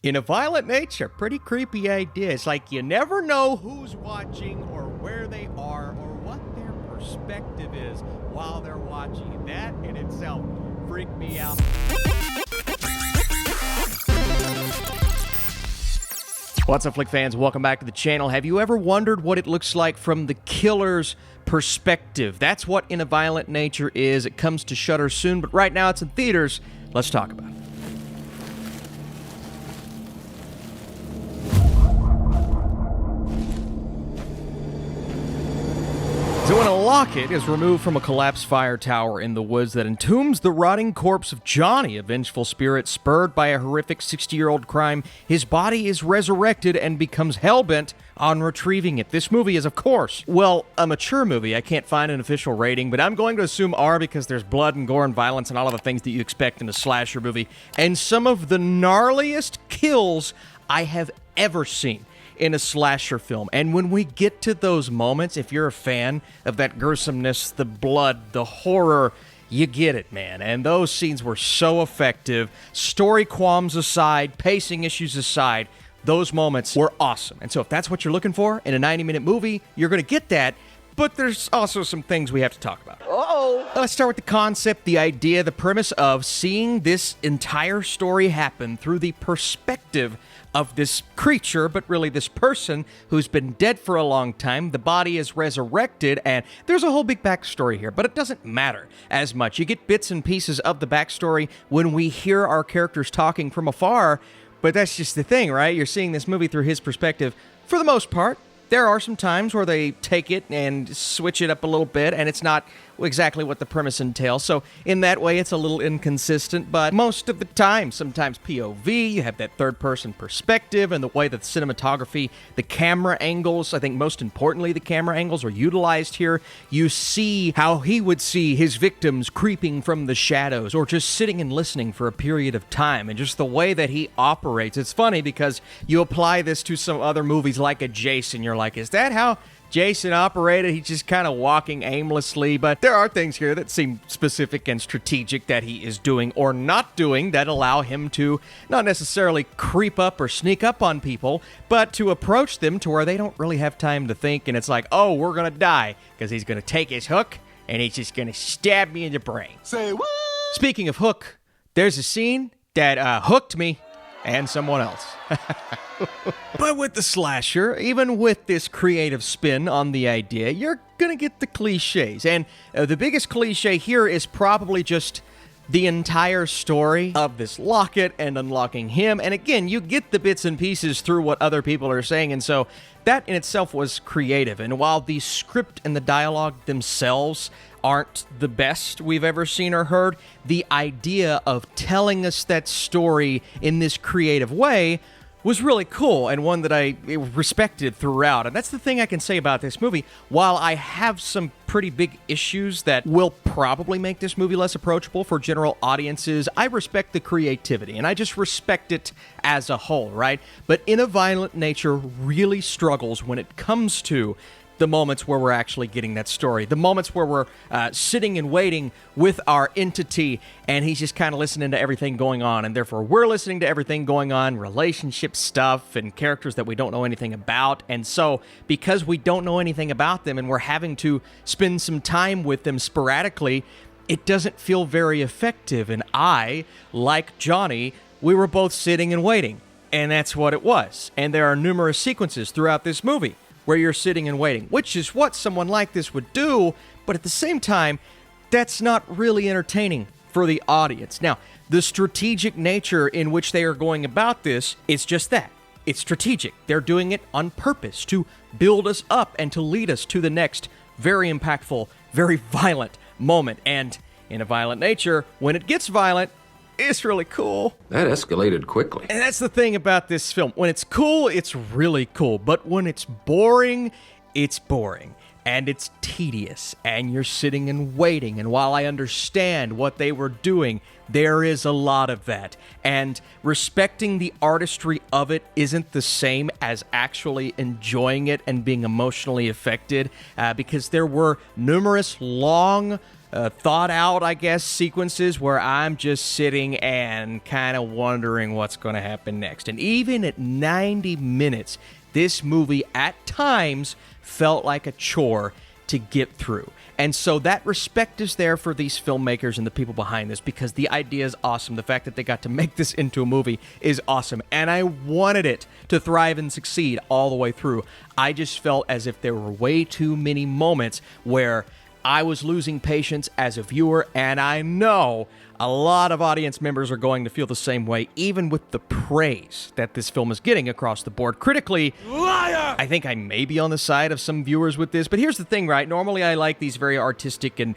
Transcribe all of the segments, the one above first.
In a violent nature, pretty creepy idea. It's like you never know who's watching or where they are or what their perspective is while they're watching. That in itself freaked me out. What's up, Flick fans? Welcome back to the channel. Have you ever wondered what it looks like from the killer's perspective? That's what In a Violent Nature is. It comes to Shudder soon, but right now it's in theaters. Let's talk about it. So when a locket is removed from a collapsed fire tower in the woods that entombs the rotting corpse of Johnny, a vengeful spirit spurred by a horrific 60-year-old crime, his body is resurrected and becomes hellbent on retrieving it. This movie is, of course, well, a mature movie. I can't find an official rating, but I'm going to assume R because there's blood and gore and violence and all of the things that you expect in a slasher movie, and some of the gnarliest kills I have ever seen in a slasher film. And when we get to those moments, if you're a fan of that gruesomeness, the blood, the horror, you get it, man. And those scenes were so effective. Story qualms aside, pacing issues aside, those moments were awesome. And so if that's what you're looking for in a 90-minute movie, you're going to get that. But there's also some things we have to talk about. Let's start with the concept, the idea, the premise of seeing this entire story happen through the perspective of this creature, but really this person who's been dead for a long time. The body is resurrected, and there's a whole big backstory here, but it doesn't matter as much. You get bits and pieces of the backstory when we hear our characters talking from afar, but that's just the thing, right? You're seeing this movie through his perspective for the most part. There are some times where they take it and switch it up a little bit, and it's not exactly what the premise entails. So in that way, it's a little inconsistent, but most of the time, sometimes POV, you have that third-person perspective, and the way that the cinematography, the camera angles, I think most importantly, the camera angles are utilized here. You see how he would see his victims creeping from the shadows, or just sitting and listening for a period of time, and just the way that he operates. It's funny because you apply this to some other movies like a Jason, you're like, is that how Jason operated? He's just kind of walking aimlessly, but there are things here that seem specific and strategic that he is doing or not doing that allow him to not necessarily creep up or sneak up on people, but to approach them to where they don't really have time to think, and it's like, oh, we're gonna die, because he's gonna take his hook and he's just gonna stab me in the brain. Say what? Speaking of hook, there's a scene that hooked me and someone else. But with the slasher, even with this creative spin on the idea, you're gonna get the cliches. And the biggest cliche here is probably just the entire story of this locket and unlocking him. And again, you get the bits and pieces through what other people are saying, and so that in itself was creative. And while the script and the dialogue themselves aren't the best we've ever seen or heard, the idea of telling us that story in this creative way was really cool, and one that I respected throughout. And that's the thing I can say about this movie. While I have some pretty big issues that will probably make this movie less approachable for general audiences, I respect the creativity, and I just respect it as a whole, right? But In a Violent Nature really struggles when it comes to the moments where we're actually getting that story, the moments where we're sitting and waiting with our entity, and he's just kind of listening to everything going on, and therefore we're listening to everything going on, relationship stuff, and characters that we don't know anything about. And so, because we don't know anything about them, and we're having to spend some time with them sporadically, it doesn't feel very effective. And I, like Johnny, we were both sitting and waiting, and that's what it was. And there are numerous sequences throughout this movie where you're sitting and waiting, which is what someone like this would do, but at the same time, that's not really entertaining for the audience. Now, the strategic nature in which they are going about this is just that. It's strategic. They're doing it on purpose to build us up and to lead us to the next very impactful, very violent moment. And In a Violent Nature, when it gets violent, it's really cool. That escalated quickly. And that's the thing about this film. When it's cool, it's really cool. But when it's boring, it's boring. And it's tedious. And you're sitting and waiting. And while I understand what they were doing, There is a lot of that, and respecting the artistry of it isn't the same as actually enjoying it and being emotionally affected, because there were numerous long, thought out, I guess, sequences where I'm just sitting and kind of wondering what's going to happen next. And even at 90 minutes, this movie at times felt like a chore to get through. And so that respect is there for these filmmakers and the people behind this, because the idea is awesome. The fact that they got to make this into a movie is awesome. And I wanted it to thrive and succeed all the way through. I just felt as if there were way too many moments where I was losing patience as a viewer, and I know a lot of audience members are going to feel the same way, even with the praise that this film is getting across the board. Critically, liar! I think I may be on the side of some viewers with this, but here's the thing, right? Normally I like these very artistic and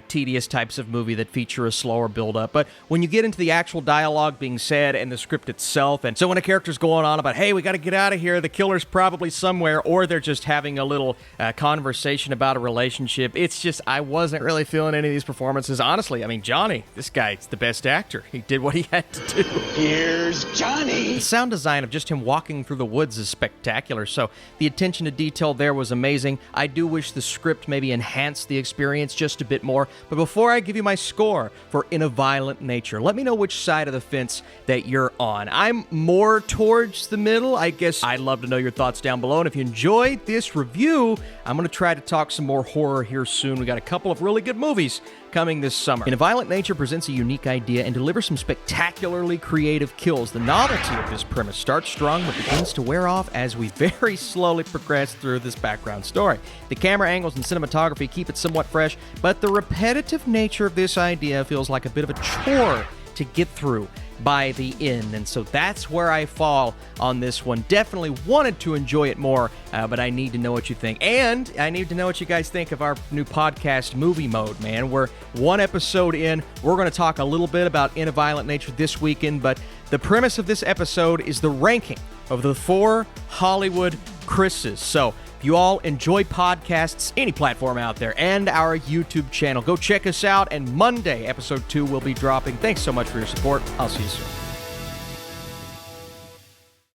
tedious types of movie that feature a slower build-up, but when you get into the actual dialogue being said and the script itself, and so when a character's going on about, hey, we gotta get out of here, the killer's probably somewhere, or they're just having a little conversation about a relationship, it's just, I wasn't really feeling any of these performances. Honestly, I mean, Johnny, this guy's the best actor. He did what he had to do. Here's Johnny! The sound design of just him walking through the woods is spectacular, so the attention to detail there was amazing. I do wish the script maybe enhanced the experience just a bit more, but before I give you my score for In a Violent Nature, let me know which side of the fence that you're on. I'm more towards the middle. I guess I'd love to know your thoughts down below, and if you enjoyed this review, I'm going to try to talk some more horror here soon. We got a couple of really good movies coming this summer. In a Violent Nature presents a unique idea and delivers some spectacularly creative kills. The novelty of this premise starts strong but begins to wear off as we very slowly progress through this background story. The camera angles and cinematography keep it somewhat fresh, but the repetitive nature of this idea feels like a bit of a chore to get through by the end, and so that's where I fall on this one. Definitely wanted to enjoy it more, but I need to know what you think, and I need to know what you guys think of our new podcast, Movie Mode, man. We're one episode in. We're going to talk a little bit about In a Violent Nature this weekend, but the premise of this episode is the ranking of the 4 Hollywood Chris's. So if you all enjoy podcasts, any platform out there, and our YouTube channel, go check us out, and Monday, episode 2 will be dropping. Thanks so much for your support. I'll see you soon.